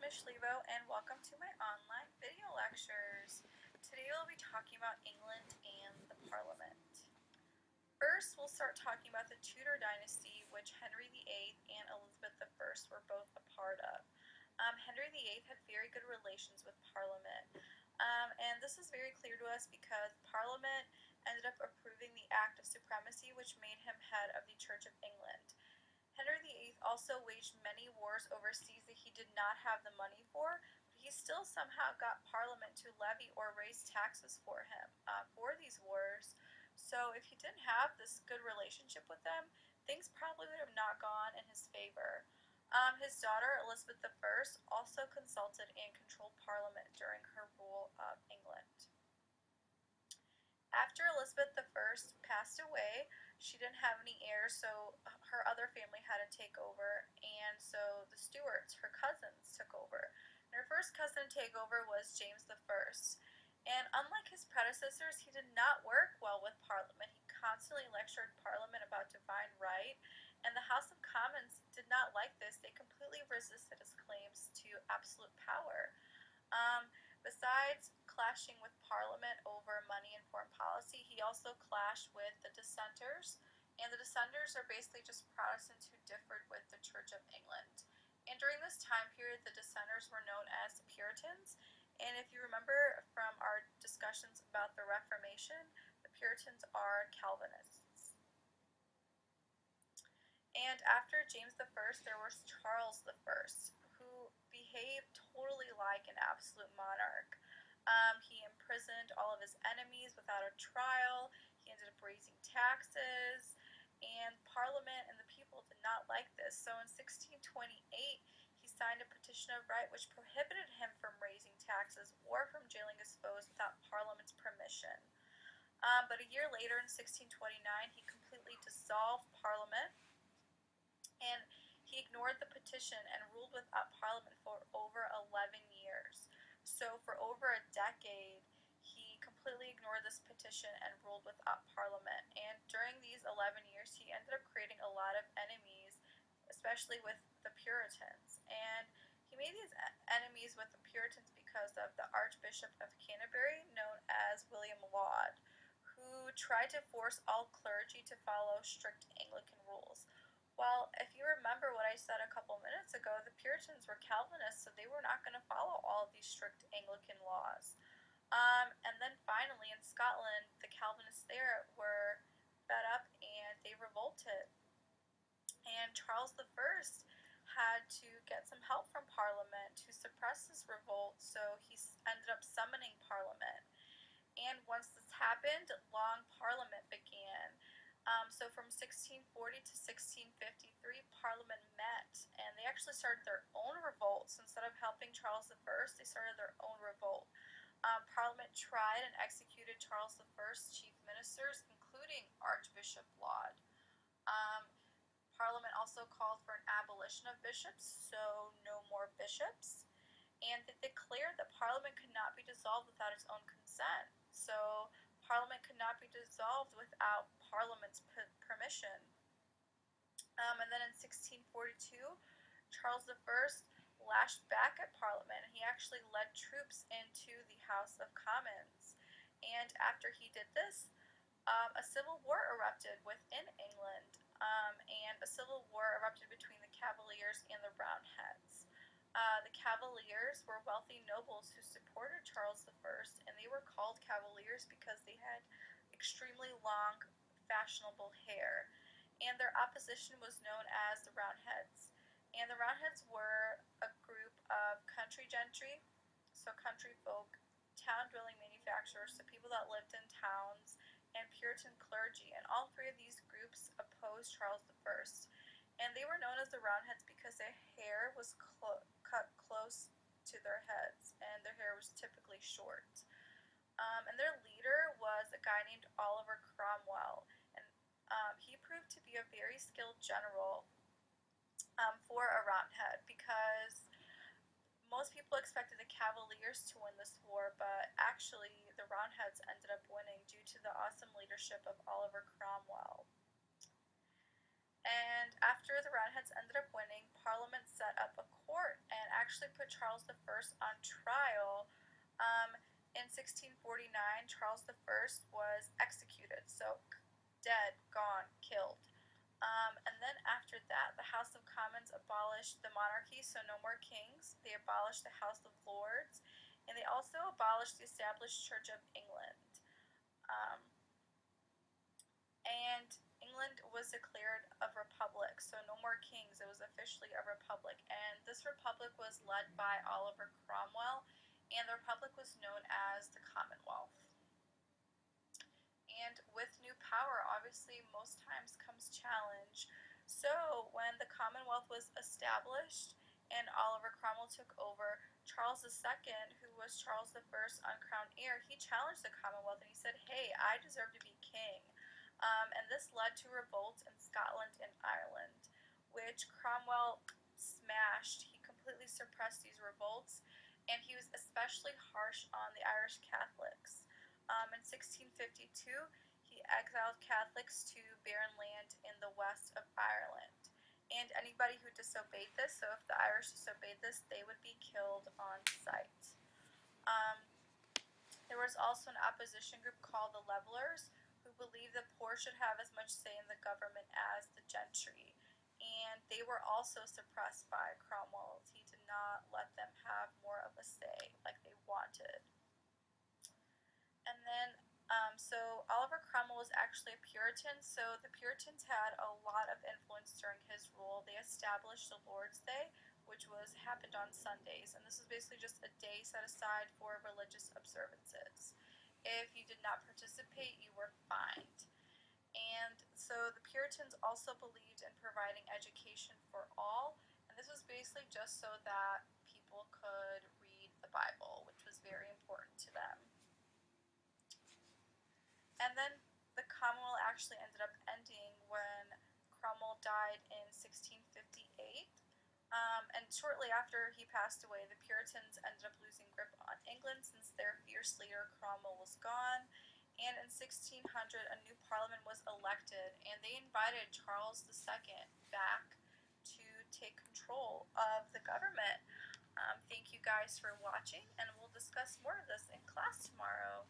Miss Schlevo, and welcome to my online video lectures. Today we'll be talking about England and the Parliament. First, we'll start talking about the Tudor dynasty, which Henry VIII and Elizabeth I were both a part of. Henry VIII had very good relations with Parliament, and this is very clear to us because Parliament ended up approving the Act of Supremacy, which made him head of the Church of England. Henry VIII also waged many wars overseas that he did not have the money for, but he still somehow got Parliament to levy or raise taxes for him for these wars. So if he didn't have this good relationship with them, things probably would have not gone in his favor. His daughter, Elizabeth I, also consulted and controlled Parliament during her rule of England. After Elizabeth I passed away, she didn't have any heirs, so her other family had to take over, and so the Stuarts, her cousins, took over. And her first cousin to take over was James I. And unlike his predecessors, he did not work well with Parliament. He constantly lectured Parliament about divine right, and the House of Commons did not like this. They completely resisted his claims to absolute power. Besides clashing with Parliament over money and foreign policy, he also clashed with the Dissenters, and the Dissenters are basically just Protestants who differed with the Church of England. And during this time period, the Dissenters were known as the Puritans, and if you remember from our discussions about the Reformation, the Puritans are Calvinists. And after James I, there was Charles I, who behaved totally like an absolute monarch. He imprisoned all of his enemies without a trial. He ended up raising taxes, and Parliament and the people did not like this. So in 1628, he signed a petition of right which prohibited him from raising taxes or from jailing his foes without Parliament's permission. But a year later, in 1629, he completely dissolved Parliament, and he ignored the petition and ruled without Parliament for over 11 years. So for over a decade, he completely ignored this petition and ruled without Parliament. And during these 11 years, he ended up creating a lot of enemies, especially with the Puritans. And he made these enemies with the Puritans because of the Archbishop of Canterbury, known as William Laud, who tried to force all clergy to follow strict Anglican rules. Well, if you remember what I said a couple minutes ago, the Puritans were Calvinists, so they were not going to follow all of these strict Anglican laws. And then finally, in Scotland, the Calvinists there were fed up and they revolted. And Charles I had to get some help from Parliament to suppress this revolt, so he ended up summoning Parliament. And once this happened, Long Parliament began. So from 1640 to 1653, Parliament met, and they actually started their own revolts. Instead of helping Charles I, they started their own revolt. Parliament tried and executed Charles I's chief ministers, including Archbishop Laud. Parliament also called for an abolition of bishops, so no more bishops. And they declared that Parliament could not be dissolved without its own consent. So Parliament could not be dissolved without Parliament's permission. And then in 1642, Charles I lashed back at Parliament, and he actually led troops into the House of Commons. And after he did this, a civil war erupted within England, and a civil war erupted between the Cavaliers and the Roundheads. The Cavaliers were wealthy nobles who supported Charles I, and they were called Cavaliers because they had extremely long, fashionable hair. And their opposition was known as the Roundheads. And the Roundheads were a group of country gentry, so country folk, town-dwelling manufacturers, so people that lived in towns, and Puritan clergy. And all three of these groups opposed Charles I. And they were known as the Roundheads because their hair was cut close to their heads, and their hair was typically short. And their leader was a guy named Oliver Cromwell, and he proved to be a very skilled general for a Roundhead, because most people expected the Cavaliers to win this war, but actually the Roundheads ended up winning due to the awesome leadership of Oliver Cromwell. And after the Roundheads ended up winning, Parliament set up a court and actually put Charles I on trial. In 1649, Charles I was executed, so dead, gone, killed. And then after that, the House of Commons abolished the monarchy, so no more kings. They abolished the House of Lords, and they also abolished the established Church of England. Um, and England was declared a republic, so no more kings. It was officially a republic, and this republic was led by Oliver Cromwell, and the republic was known as the Commonwealth. And with new power, obviously, most times comes challenge. So, when the Commonwealth was established and Oliver Cromwell took over, Charles II, who was Charles I's uncrowned heir, he challenged the Commonwealth and he said, "Hey, I deserve to be king." And this led to revolts in Scotland and Ireland, which Cromwell smashed. He completely suppressed these revolts, and he was especially harsh on the Irish Catholics. In 1652, he exiled Catholics to barren land in the west of Ireland. And anybody who disobeyed this, so if the Irish disobeyed this, they would be killed on sight. Um, there was also an opposition group called the Levelers, who believed the poor should have as much say in the government as the gentry. And they were also suppressed by Cromwell. He did not let them have more of a say like they wanted. And then, so Oliver Cromwell was actually a Puritan, so the Puritans had a lot of influence during his rule. They established the Lord's Day, which happened on Sundays, and this is basically just a day set aside for religious observances. If you did not participate, you were fined. And so the Puritans also believed in providing education for all, and this was basically just so that people could read the Bible, which was very important to them. And then the Commonwealth actually ended up ending when Cromwell died in 1658. And shortly after he passed away, the Puritans ended up losing grip on England since their fierce leader Cromwell was gone. And in 1600, a new parliament was elected, and they invited Charles II back to take control of the government. Thank you guys for watching, and we'll discuss more of this in class tomorrow.